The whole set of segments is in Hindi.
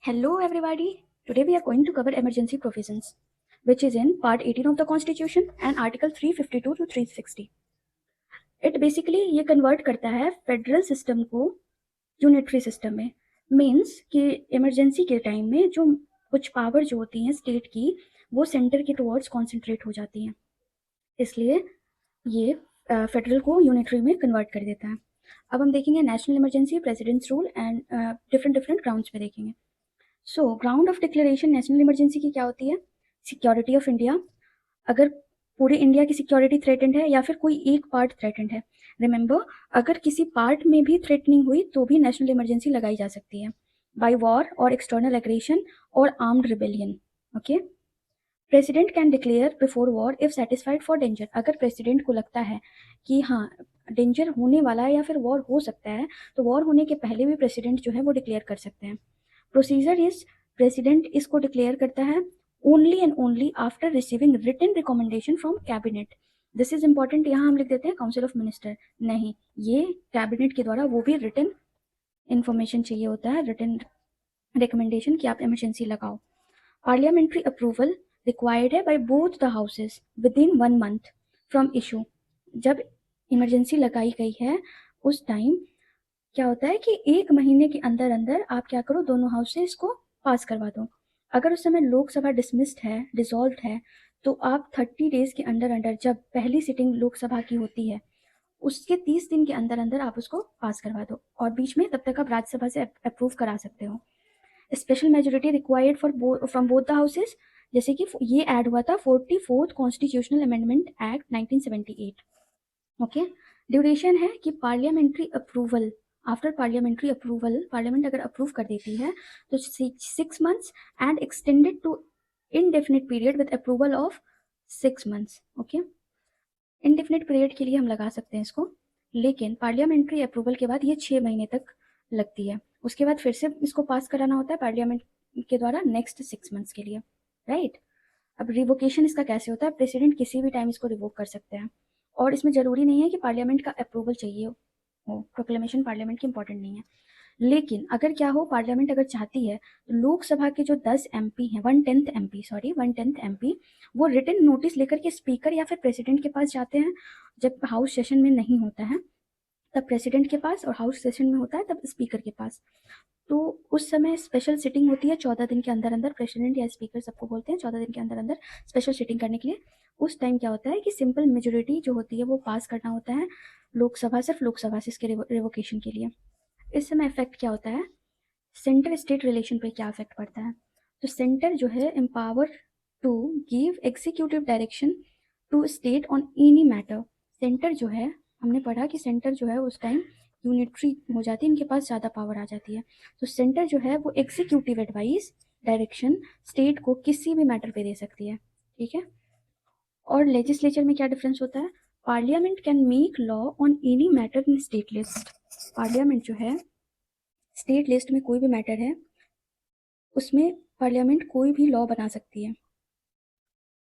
Hello, everybody. Today we are going to cover emergency provisions, which is in Part 18 of the Constitution and Article 352 to 360. It basically ये कन्वर्ट करता है फेडरल सिस्टम को यूनिटरी सिस्टम में. मीन्स कि इमरजेंसी के टाइम में जो कुछ पावर जो होती हैं स्टेट की वो सेंटर के टुवर्ड्स कॉन्सेंट्रेट हो जाती हैं, इसलिए ये फेडरल को यूनिटरी में कन्वर्ट कर देता है. अब हम देखेंगे national emergency, presidents rule and different grounds पे देखेंगे. So ground of declaration national emergency की क्या होती है? Security of India. अगर पूरे इंडिया की सिक्योरिटी थ्रेटेंड है या फिर कोई एक पार्ट थ्रेटेंड है. रिमेंबर, अगर किसी पार्ट में भी थ्रेटनिंग हुई तो भी नेशनल इमरजेंसी लगाई जा सकती है. बाय वॉर और एक्सटर्नल एग्रेशन और armed rebellion. Okay. President can declare before war if satisfied for danger. अगर प्रेसिडेंट को लगता है कि हाँ डेंजर होने वाला है या फिर वॉर हो सकता है तो वॉर होने के पहले भी प्रेसिडेंट जो है वो डिक्लेयर कर सकते हैं. प्रोसीजर इज, प्रेसिडेंट इसको डिक्लेयर करता है only and only after receiving written recommendation from cabinet. This is important. यहाँ हम लिख देते हैं काउंसिल ऑफ मिनिस्टर. नहीं, ये कैबिनेट के द्वारा वो भी रिटन इंफॉर्मेशन चाहिए होता है, रिटन रिकमेंडेशन कि आप इमरजेंसी लगाओ. पार्लियामेंट्री अप्रूवल रिक्वायर्ड है by both the houses with in 1 month from issue. जब इमरजेंसी लगाई गई है उस टाइम क्या होता है कि 1 महीने के अंदर अंदर आप क्या करो, दोनों हाउस से इसको पास करवा दो. अगर उस समय लोकसभा डिसमिस्ड है, डिसॉल्व है, तो आप 30 डेज के अंदर अंदर, जब पहली सिटिंग लोकसभा की होती है उसके 30 दिन के अंदर अंदर आप उसको पास करवा दो, और बीच में तब तक आप राज्यसभा से अप्रूव करा सकते हो. Special majority required for from both the houses, जैसे कि ये ऐड हुआ था 44th constitutional amendment act 1978. Okay. Duration है कि parliamentary approval, after parliamentary approval, parliament अगर अप्रूव कर देती है तो 6 months and extended to indefinite period with approval of 6 months. Okay. Indefinite period के लिए हम लगा सकते हैं इसको, लेकिन पार्लियामेंट्री अप्रूवल के बाद ये 6 महीने तक लगती है. उसके बाद फिर से इसको पास कराना होता है पार्लियामेंट के द्वारा नेक्स्ट 6 months के लिए, राइट. अब रिवोकेशन इसका कैसे होता है? प्रेसिडेंट किसी भी टाइम इसको रिवोक कर सकते हैं, और इसमें ज़रूरी नहीं है कि पार्लियामेंट का अप्रूवल चाहिए हो. प्रोक्लेमेशन पार्लियामेंट की इंपॉर्टेंट नहीं है. लेकिन अगर क्या हो, पार्लियामेंट अगर चाहती है तो लोकसभा के जो 10 MP हैं, 1/10 MP, वो रिटन नोटिस लेकर के स्पीकर या फिर प्रेसिडेंट के पास जाते हैं. जब हाउस सेशन में नहीं होता है तब प्रेसिडेंट के पास, और हाउस सेशन में होता है तब स्पीकर के पास. तो उस समय स्पेशल सिटिंग होती है 14 दिन के अंदर अंदर. प्रेसिडेंट या स्पीकर सबको बोलते हैं 14 दिन के अंदर अंदर स्पेशल सिटिंग करने के लिए. उस टाइम क्या होता है कि सिंपल मेजोरिटी जो होती है वो पास करना होता है लोकसभा, सिर्फ लोकसभा से इसके रिवोकेशन के लिए. इस समय इफेक्ट क्या होता है, सेंटर स्टेट रिलेशन पे क्या इफेक्ट पड़ता है? तो सेंटर जो है empower to give executive direction to state on any matter. Centre जो है, हमने पढ़ा कि सेंटर जो है उस टाइम यूनिटरी हो जाती है, इनके पास ज़्यादा पावर आ जाती है. तो सेंटर जो है वो एग्जीक्यूटिव एडवाइस, डायरेक्शन स्टेट को किसी भी मैटर पे दे सकती है. ठीक है. और लेजिस्लेचर में क्या डिफरेंस होता है? Parliament can make law on any matter in state list. Parliament जो है स्टेट लिस्ट में कोई भी मैटर है उसमें पार्लियामेंट कोई भी लॉ बना सकती है.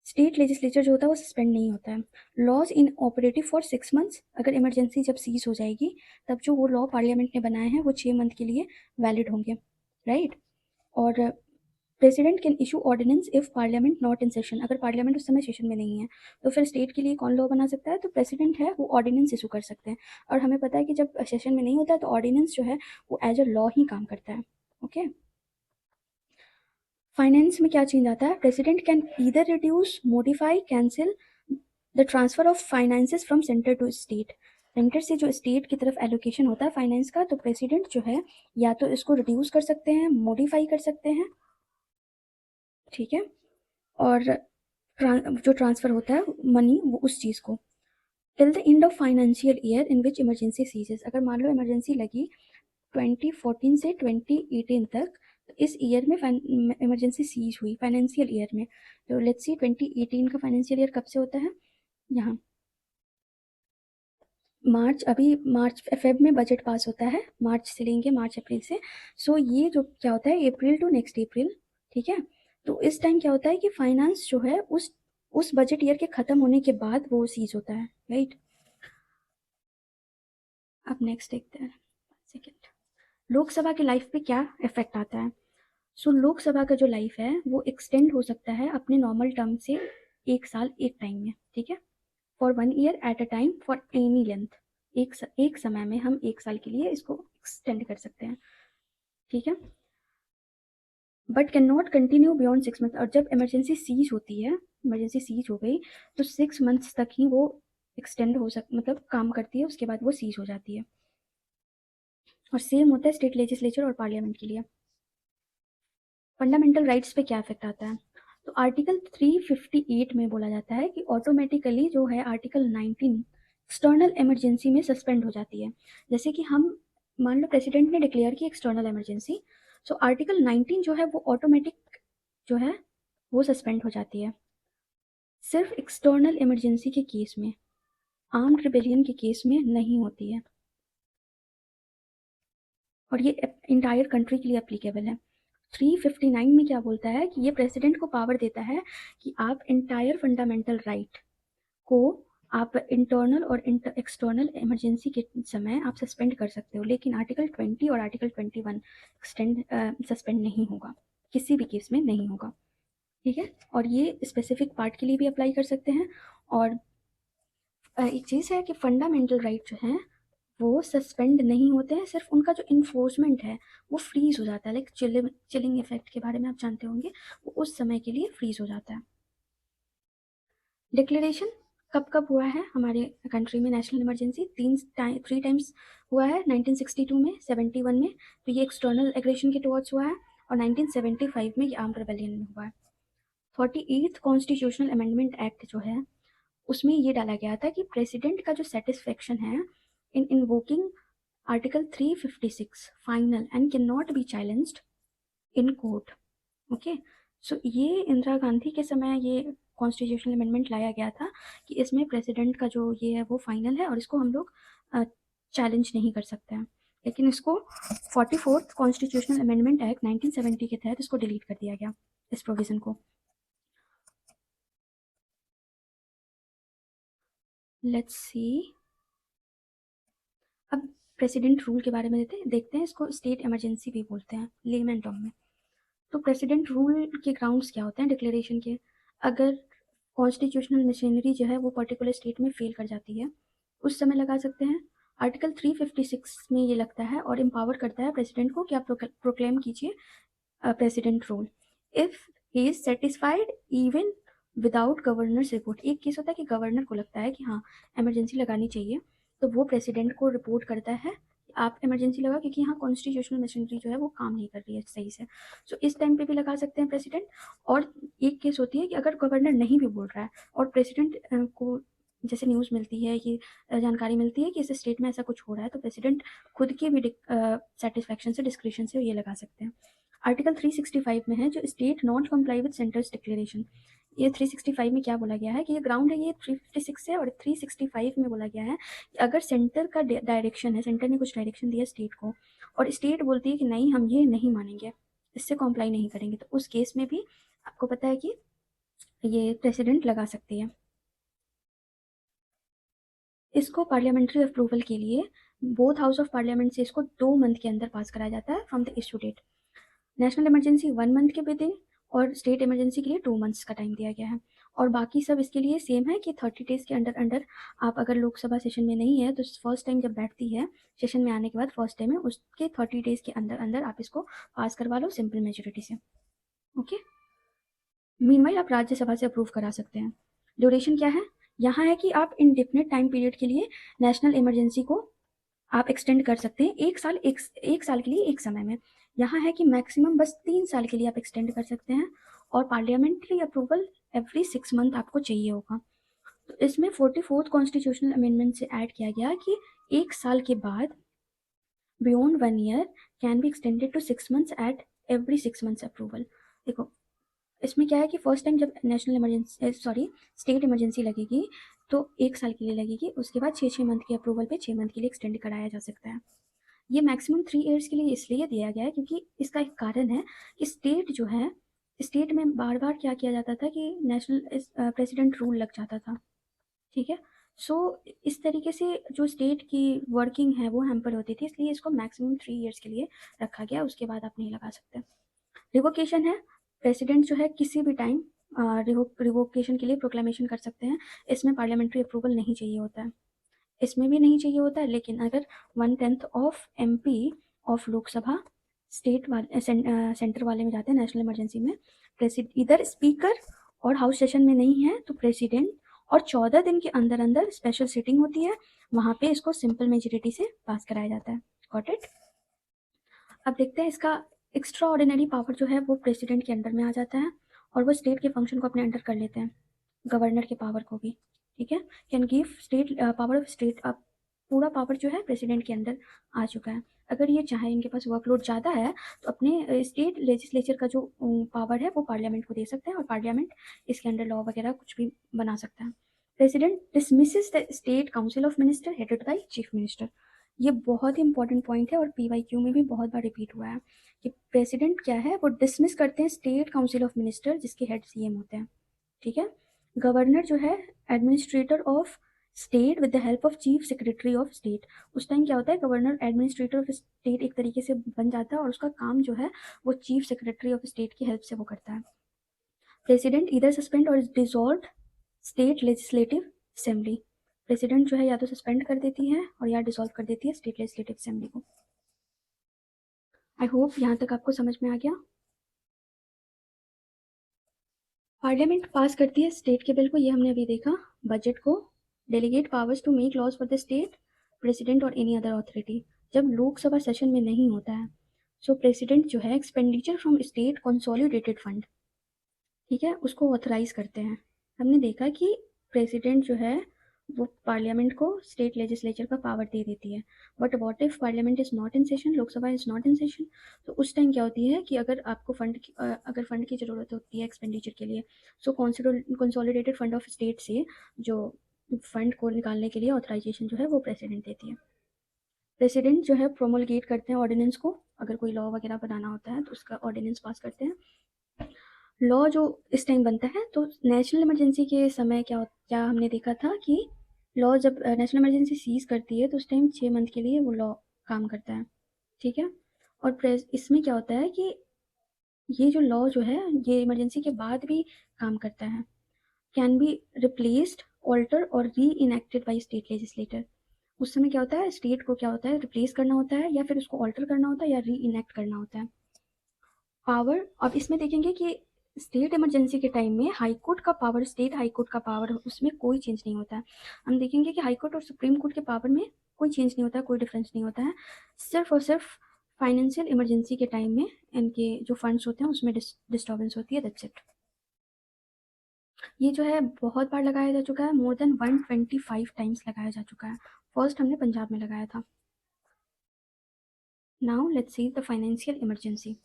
स्टेट लेजिस्लेचर जो होता है वो सस्पेंड नहीं होता है. Laws in operative for 6 months. अगर इमरजेंसी जब सीज हो जाएगी तब जो वो लॉ पार्लियामेंट ने बनाए हैं वो 6 month के लिए वैलिड होंगे, राइट. और president can issue ordinance if parliament not in session. अगर पार्लियामेंट उस समय सेशन में नहीं है तो फिर स्टेट के लिए कौन लॉ बना सकता है? तो प्रेसिडेंट है, वो ऑर्डिनेंस इशू कर सकते हैं. और हमें पता है कि जब सेशन में नहीं होता है तो ऑर्डिनेंस जो है वो एज अ लॉ ही काम करता है. ओके. फाइनेंस में क्या चेंज आता है? President can either reduce, modify, cancel the transfer of finances from centre to state. Centre से जो स्टेट की तरफ एलोकेशन होता है फाइनेंस का, तो प्रेसिडेंट जो है या तो इसको रिड्यूस कर सकते हैं, मॉडिफाई कर सकते हैं, ठीक है, और जो ट्रांसफ़र होता है मनी वो उस चीज़ को. Till the end of financial year in which emergency ceases. अगर मान लो इमरजेंसी लगी 2014 से 2018 तक, तो इस ईयर में इमरजेंसी सीज हुई फाइनेंशियल ईयर में. तो लेट्स सी 2018 का फाइनेंशियल ईयर कब से होता है? यहाँ मार्च, अभी मार्च फेब में बजट पास होता है, मार्च से लेंगे, मार्च अप्रैल से. सो ये जो क्या होता है अप्रैल टू नेक्स्ट अप्रैल, ठीक है. तो इस टाइम क्या होता है कि फाइनेंस जो है उस बजट ईयर के ख़त्म होने के बाद वो सीज होता है, राइट. अब नेक्स्ट देखते हैं. सेकेंड, लोकसभा की लाइफ पे क्या इफेक्ट आता है? सो लोकसभा का जो लाइफ है वो एक्सटेंड हो सकता है अपने नॉर्मल टर्म से 1 साल एक टाइम में, ठीक है? For 1 year at a time for any length, एक समय में हम 1 साल के लिए इसको एक्सटेंड कर सकते हैं, ठीक है? But can not continue beyond 6 month, और जब इमरजेंसी सीज होती है, इमरजेंसी सीज हो गई तो 6 मंथ्स तक ही वो एक्सटेंड हो मतलब काम करती है, उसके बाद वो सीज हो जाती है। और सेम होता है स्टेट लेजिस्लेचर और पार्लियामेंट के लिए। फंडामेंटल राइट्स पे क्या इफेक्ट आता है? तो आर्टिकल 358 में बोला जाता है कि ऑटोमेटिकली जो है आर्टिकल 19 एक्सटर्नल इमरजेंसी में सस्पेंड हो जाती है। जैसे कि हम मान लो प्रेसिडेंट ने डिक्लेयर की एक्सटर्नल इमरजेंसी, सो आर्टिकल 19 जो है वो ऑटोमेटिक जो है वो सस्पेंड हो जाती है, सिर्फ एक्सटर्नल इमरजेंसी के केस में, आर्म्ड रिबेलियन के केस में नहीं होती है। और ये इंटायर कंट्री के लिए एप्लीकेबल है। 359 में क्या बोलता है कि ये प्रेसिडेंट को पावर देता है कि आप इंटायर फंडामेंटल राइट को आप इंटरनल और एक्सटर्नल इमरजेंसी के समय आप सस्पेंड कर सकते हो, लेकिन आर्टिकल 20 और आर्टिकल 21 सस्पेंड नहीं होगा, किसी भी केस में नहीं होगा, ठीक है? और ये स्पेसिफिक पार्ट के लिए भी अप्लाई कर सकते हैं। और एक चीज़ है कि फंडामेंटल राइट जो है वो सस्पेंड नहीं होते हैं, सिर्फ उनका जो इन्फोर्समेंट है वो फ्रीज हो जाता है, लाइक चिलिंग इफेक्ट के बारे में आप जानते होंगे, वो उस समय के लिए फ्रीज हो जाता है। डिक्लेरेशन कब कब हुआ है हमारे कंट्री में नेशनल इमरजेंसी? 3 टाइम्स हुआ है, 1962 में, 71 में, तो ये एक्सटर्नल एग्रेशन के टुवर्ड्स हुआ है, और 1975 में ये आर्म्ड रिबेलियन में हुआ है। 48th कॉन्स्टिट्यूशनल अमेंडमेंट एक्ट जो है उसमें ये डाला गया था कि प्रेसिडेंट का जो सेटिस्फेक्शन है in invoking article 356 final and can not be challenged in court. Okay, so ये इंदिरा गांधी के समय ये कॉन्स्टिट्यूशनल अमेंडमेंट लाया गया था कि इसमें प्रेसिडेंट का जो ये है वो फाइनल है और इसको हम लोग चैलेंज नहीं कर सकते हैं, लेकिन इसको 44th कॉन्स्टिट्यूशनल अमेंडमेंट एक्ट 1970 के तहत इसको डिलीट कर दिया गया, इस प्रोविजन को। लेट्स सी, अब प्रेसिडेंट रूल के बारे में देखते हैं, इसको स्टेट इमरजेंसी भी बोलते हैं लेमन टर्म में। तो प्रेसिडेंट रूल के ग्राउंड्स क्या होते हैं डिक्लेरेशन के? अगर कॉन्स्टिट्यूशनल मशीनरी जो है वो पर्टिकुलर स्टेट में फेल कर जाती है उस समय लगा सकते हैं। आर्टिकल 356 में ये लगता है और एम्पावर करता है प्रेसिडेंट को कि आप प्रोक्लेम कीजिए president rule if he is satisfied even without governors report. एक केस होता है कि गवर्नर को लगता है कि हाँ इमरजेंसी लगानी चाहिए, तो वो प्रेसिडेंट को रिपोर्ट करता है आप इमरजेंसी लगा, क्योंकि यहाँ कॉन्स्टिट्यूशनल मशीनरी जो है वो काम नहीं कर रही है सही से। सो इस टाइम पे भी लगा सकते हैं प्रेसिडेंट। और एक केस होती है कि अगर गवर्नर नहीं भी बोल रहा है और प्रेसिडेंट को जैसे न्यूज़ मिलती है कि जानकारी मिलती है कि इस स्टेट में ऐसा कुछ हो रहा है, तो प्रेसिडेंट खुद के भी सेटिस्फैक्शन से डिस्क्रिशन से ये लगा सकते हैं। आर्टिकल 365 में है जो state not comply with centres declaration. ये 365 में क्या बोला गया है कि ये ग्राउंड है ये 356 है, और 365 में बोला गया है कि अगर सेंटर का डायरेक्शन है, सेंटर ने कुछ डायरेक्शन दिया स्टेट को और स्टेट बोलती है कि नहीं हम ये नहीं मानेंगे, इससे कॉम्प्लाई नहीं करेंगे, तो उस केस में भी आपको पता है कि ये प्रेसिडेंट लगा सकती है। इसको पार्लियामेंट्री अप्रूवल के लिए बोथ हाउस ऑफ पार्लियामेंट से इसको 2 मंथ के अंदर पास कराया जाता है from the issue date. National emergency 1 month के विद इन और स्टेट इमरजेंसी के लिए 2 मंथ्स का टाइम दिया गया है। और बाकी सब इसके लिए सेम है कि 30 डेज के अंदर अंडर आप अगर लोकसभा सेशन में नहीं है तो फर्स्ट टाइम जब बैठती है सेशन में आने के बाद फर्स्ट टाइम है उसके 30 डेज के अंदर अंदर आप इसको पास करवा लो सिंपल मेजोरिटी से। ओके, मीनवाइल आप राज्यसभा से अप्रूव करा सकते हैं। ड्यूरेशन क्या है? यहाँ है कि आप इंडेफिनिट टाइम पीरियड के लिए नेशनल इमरजेंसी को आप एक्सटेंड कर सकते हैं, एक साल के लिए एक समय में। यहाँ है कि मैक्सिमम बस 3 साल के लिए आप एक्सटेंड कर सकते हैं, और पार्लियामेंट्री अप्रूवल एवरी 6 मंथ आपको चाहिए होगा। तो इसमें 44th कॉन्स्टिट्यूशनल अमेंडमेंट से ऐड किया गया कि 1 साल के बाद beyond 1 year can be extended to 6 months at every 6 months approval. देखो इसमें क्या है कि फर्स्ट टाइम जब नेशनल इमरजेंसी स्टेट इमरजेंसी लगेगी तो 1 साल के लिए लगेगी, उसके बाद 6 मंथ के अप्रूवल पे 6 मंथ के लिए एक्सटेंड कराया जा सकता है। ये मैक्सिमम 3 ईयर्स के लिए इसलिए दिया गया है क्योंकि इसका एक कारण है कि स्टेट जो है, स्टेट में बार बार क्या किया जाता था कि नेशनल प्रेसिडेंट रूल लग जाता था, ठीक है? सो इस तरीके से जो स्टेट की वर्किंग है वो हैम्पर होती थी, इसलिए इसको मैक्सिमम 3 ईयर्स के लिए रखा गया, उसके बाद आप नहीं लगा सकते। रिवोकेशन है, प्रेसिडेंट जो है किसी भी टाइम रिवोकेशन के लिए प्रोक्लेमेशन कर सकते हैं। इसमें पार्लियामेंट्री अप्रूवल नहीं चाहिए होता है, इसमें भी नहीं चाहिए होता है। लेकिन अगर 1/10 of MP of Lok Sabha state वाले सेंटर वाले में जाते हैं नेशनल इमरजेंसी में, इधर स्पीकर और हाउस सेशन में नहीं है तो प्रेसिडेंट, और 14 दिन के अंदर अंदर स्पेशल सिटिंग होती है, वहाँ पे इसको सिंपल मेजोरिटी से पास कराया जाता है। Got it. अब देखते हैं इसका एक्स्ट्रा ऑर्डिनरी पावर जो है वो प्रेसिडेंट के अंडर में आ जाता है और वो स्टेट के फंक्शन को अपने अंडर कर लेते हैं, गवर्नर के पावर को भी। ठीक है, can give state power of state. अब पूरा पावर जो है प्रेसिडेंट के अंदर आ चुका है। अगर ये चाहे, इनके पास वर्कलोड ज़्यादा है, तो अपने स्टेट लेजिस्लेचर का जो पावर है वो पार्लियामेंट को दे सकते हैं और पार्लियामेंट इसके अंडर लॉ वगैरह कुछ भी बना सकता है। President dismisses the state council of minister headed by chief minister. ये बहुत ही इंपॉर्टेंट पॉइंट है और PYQ में भी बहुत बार रिपीट हुआ है कि प्रेसिडेंट क्या है, वो डिसमिस करते हैं स्टेट काउंसिल ऑफ मिनिस्टर जिसके हेड CM होते हैं। ठीक है, गवर्नर जो है administrator of state with the help of chief secretary of state. उस टाइम क्या होता है, गवर्नर एडमिनिस्ट्रेटर ऑफ स्टेट एक तरीके से बन जाता है और उसका काम जो है वो चीफ सेक्रेटरी ऑफ स्टेट की हेल्प से वो करता है। प्रेसिडेंट इधर सस्पेंड और dissolve state legislative assembly. President जो है या तो सस्पेंड कर देती है और या डिसॉल्व कर देती है स्टेट लेजिस्लेटिव असेंबली को। आई होप यहाँ तक आपको समझ में आ गया। पार्लियामेंट पास करती है स्टेट के बिल को, ये हमने अभी देखा। बजट को, delegate powers to make laws for the state, president और एनी अदर अथॉरिटी। जब लोकसभा सेशन में नहीं होता है, सो प्रेसिडेंट जो है expenditure from state consolidated fund, ठीक है, उसको ऑथराइज करते हैं। हमने देखा कि प्रेसिडेंट जो है वो पार्लियामेंट को स्टेट लेजिस्लेचर का पावर दे देती है। But what if parliament is not in session, Lok Sabha is not in session, तो उस टाइम क्या होती है कि अगर आपको अगर फंड की ज़रूरत होती है एक्सपेंडिचर के लिए, सो कंसोलिडेटेड फंड ऑफ स्टेट से जो फंड को निकालने के लिए ऑथराइजेशन जो है वो प्रेसिडेंट देती है। प्रेसिडेंट जो है प्रोमोलगेट करते हैं ऑर्डिनेंस को, अगर कोई लॉ वगैरह बनाना होता है तो उसका ऑर्डिनेंस पास करते हैं। लॉ जो इस टाइम बनता है, तो नेशनल इमरजेंसी के समय क्या हमने देखा था कि लॉ जब नेशनल इमरजेंसी सीज करती है तो उस टाइम 6 मंथ के लिए वो लॉ काम करता है। ठीक है, और इसमें क्या होता है कि ये जो लॉ जो है ये इमरजेंसी के बाद भी काम करता है। कैन बी रिप्लेस्ड, ऑल्टर और री इनेक्टेड बाई स्टेट लेजिस्लेटर। उस समय क्या होता है, स्टेट को क्या होता है, रिप्लेस करना होता है या फिर उसको ऑल्टर करना होता है या री इनेक्ट करना होता है। पावर, अब इसमें देखेंगे कि स्टेट इमरजेंसी के टाइम में हाई कोर्ट का पावर, स्टेट हाई कोर्ट का पावर, उसमें कोई चेंज नहीं होता है। हम देखेंगे कि हाई कोर्ट और सुप्रीम कोर्ट के पावर में कोई चेंज नहीं होता है, कोई डिफरेंस नहीं होता है। सिर्फ और सिर्फ फाइनेंशियल इमरजेंसी के टाइम में इनके जो फंड्स होते हैं उसमें डिस्टर्बेंस होती है, दैट्स इट। ये जो है बहुत बार लगाया जा चुका है, मोर देन 125 टाइम्स लगाया जा चुका है। फर्स्ट हमने पंजाब में लगाया था। Now let's see the financial emergency.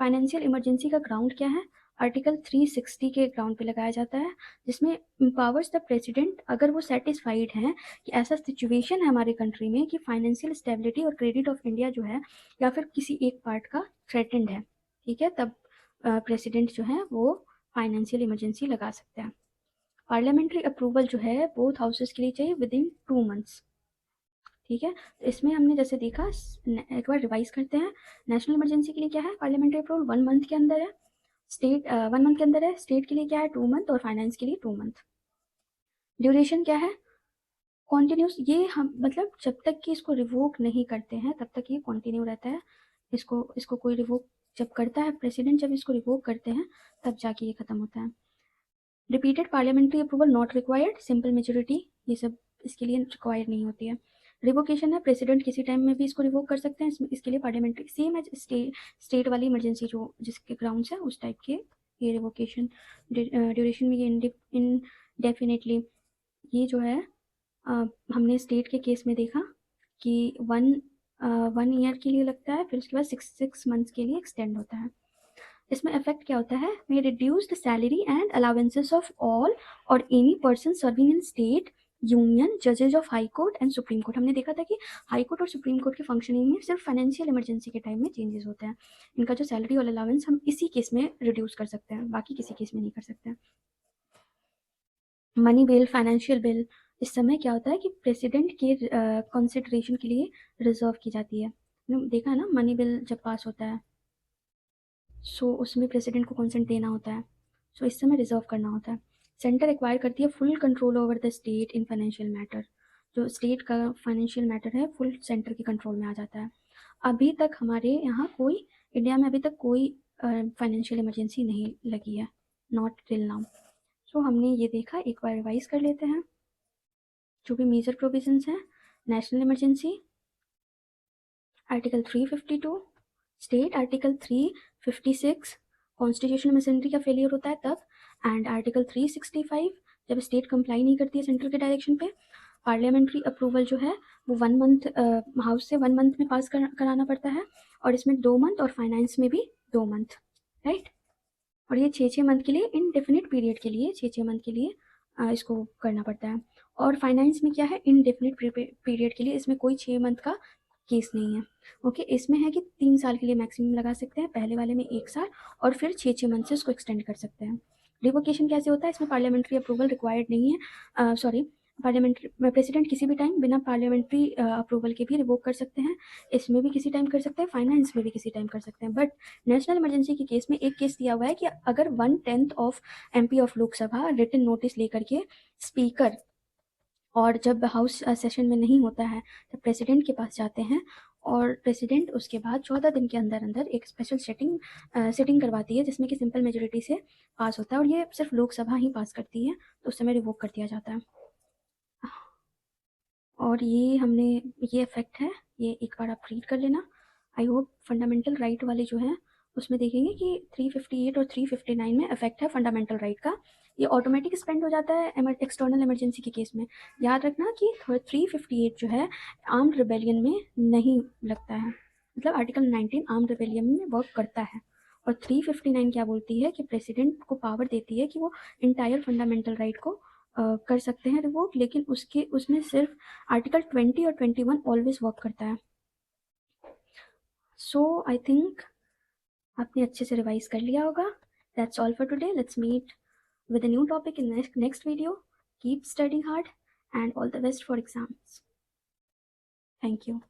Financial emergency का ग्राउंड क्या है, आर्टिकल 360 के ग्राउंड पे लगाया जाता है, जिसमें एम्पावर्स द प्रेसिडेंट, अगर वो सेटिस्फाइड हैं कि ऐसा सिचुएशन है हमारे कंट्री में कि फाइनेंशियल स्टेबिलिटी और क्रेडिट ऑफ इंडिया जो है या फिर किसी एक पार्ट का थ्रेटेंड है, ठीक है, तब प्रेसिडेंट जो है वो फाइनेंशियल इमरजेंसी लगा सकते हैं। पार्लियामेंट्री अप्रूवल जो है बोथ हाउसेस के लिए चाहिए विद इन 2 मंथ्स। ठीक है, तो इसमें हमने जैसे देखा, एक बार रिवाइज करते हैं। नेशनल इमरजेंसी के लिए क्या है, पार्लियामेंट्री अप्रूवल 1 मंथ के अंदर है, स्टेट 1 मंथ के अंदर है, स्टेट के लिए क्या है 2 मंथ और फाइनेंस के लिए 2 मंथ। ड्यूरेशन क्या है, कॉन्टिन्यूस, ये हम मतलब जब तक कि इसको रिवोक नहीं करते हैं तब तक ये कॉन्टिन्यू रहता है। इसको इसको कोई रिवोक जब करता है प्रेसिडेंट, जब इसको रिवोक करते हैं तब जाके ये खत्म होता है। Repeated parliamentary approval not required, simple majority, ये सब इसके लिए रिक्वायर नहीं होती है। रिवोकेशन है, प्रेसिडेंट किसी टाइम में भी इसको रिवोक कर सकते हैं, इसके लिए पार्लियामेंट्री, सेम है स्टेट वाली इमरजेंसी जो जिसके ग्राउंड्स है उस टाइप के ये रिवोकेशन। ड्यूरेशन में ये इनडेफिनेटली, ये जो है हमने स्टेट के केस में देखा कि 1 ईयर के लिए लगता है, फिर उसके बाद 6 मंथ्स के लिए एक्सटेंड होता है। इसमें इफेक्ट क्या होता है, may reduce the salary and allowances of all और any person serving in state union जजेज of high court and supreme court. हमने देखा था कि हाई कोर्ट और सुप्रीम कोर्ट के फंक्शनिंग में सिर्फ फाइनेंशियल इमरजेंसी के टाइम में चेंजेस होते हैं। इनका जो सैलरी और अलाउंस हम इसी केस में रिड्यूस कर सकते हैं, बाकी किसी केस में नहीं कर सकते हैं। मनी बिल, फाइनेंशियल बिल, इस समय क्या होता है कि प्रेसिडेंट के कंसिडरेशन के लिए रिजर्व की जाती है। देखा है ना, मनी बिल जब पास होता है सो उसमें प्रेसिडेंट को कंसेंट देना होता है, सो इस समय रिजर्व करना होता है। सेंटर एक्वायर करती है full control over the state in financial matter, जो स्टेट का फाइनेंशियल मैटर है फुल सेंटर के कंट्रोल में आ जाता है। अभी तक हमारे यहाँ कोई, इंडिया में अभी तक कोई फाइनेंशियल इमरजेंसी नहीं लगी है, नॉट टिल नाउ। सो हमने ये देखा, एक बार रिवाइज कर लेते हैं जो भी मेजर प्रोविजंस हैं। National emergency article 352, state article 356 constitutional machinery का फेलियर होता है तब, एंड आर्टिकल 365 जब स्टेट कंप्लाई नहीं करती है सेंटर के डायरेक्शन पे। पार्लियामेंट्री अप्रूवल जो है वो 1 मंथ हाउस से 1 मंथ में पास कराना पड़ता है, और इसमें 2 मंथ, और फाइनेंस में भी 2 मंथ, राइट। और ये 6 मंथ के लिए, इनडेफिनिट पीरियड के लिए 6 मंथ के लिए इसको करना पड़ता है। और फाइनेंस में क्या है, इनडेफिनिट पीरियड के लिए, इसमें कोई 6 मंथ का केस नहीं है। ओके, इसमें है कि 3 साल के लिए मैक्सिमम लगा सकते हैं, पहले वाले में 1 साल, और फिर 6 मंथ से उसको एक्सटेंड कर सकते हैं। रिवोकेशन कैसे होता है, इसमें पार्लियामेंट्री अप्रूवल रिक्वायर्ड नहीं है, सॉरी, पार्लियामेंट्री प्रेसिडेंट किसी भी टाइम बिना पार्लियामेंट्री अप्रूवल के भी रिवोक कर सकते हैं, इसमें भी किसी टाइम कर सकते हैं, फाइनेंस में भी किसी टाइम कर सकते हैं। बट नेशनल इमरजेंसी के केस में एक केस दिया हुआ है कि अगर 1/10 of MP of Lok Sabha written notice लेकर के स्पीकर, और जब हाउस सेशन में नहीं होता है तो प्रेसिडेंट के पास जाते हैं, और प्रेसिडेंट उसके बाद 14 दिन के अंदर अंदर एक स्पेशल सिटिंग करवाती है जिसमें कि सिंपल मेजोरिटी से पास होता है, और ये सिर्फ लोकसभा ही पास करती है, तो उस समय रिवोक कर दिया जाता है। और ये हमने, ये इफेक्ट है, ये एक बार आप रीड कर लेना। आई होप फंडामेंटल राइट वाले जो हैं उसमें देखेंगे कि 358 और 359 में इफेक्ट है फंडामेंटल राइट का, ये ऑटोमेटिक स्पेंड हो जाता है एक्सटर्नल इमरजेंसी के केस में। याद रखना कि 358 जो है आर्म्ड रिबेलियन में नहीं लगता है, मतलब आर्टिकल 19 आर्म्ड रिबेलियन में वर्क करता है। और 359 क्या बोलती है कि प्रेसिडेंट को पावर देती है कि वो इंटायर फंडामेंटल राइट को कर सकते हैं रिवोक, लेकिन उसके उसमें सिर्फ आर्टिकल 20 और 21 ऑलवेज वर्क करता है। सो आई थिंक आपने अच्छे से रिवाइज कर लिया होगा। That's all for today, let's meet with a new topic in next video. Keep studying hard and all the best for exams. Thank you.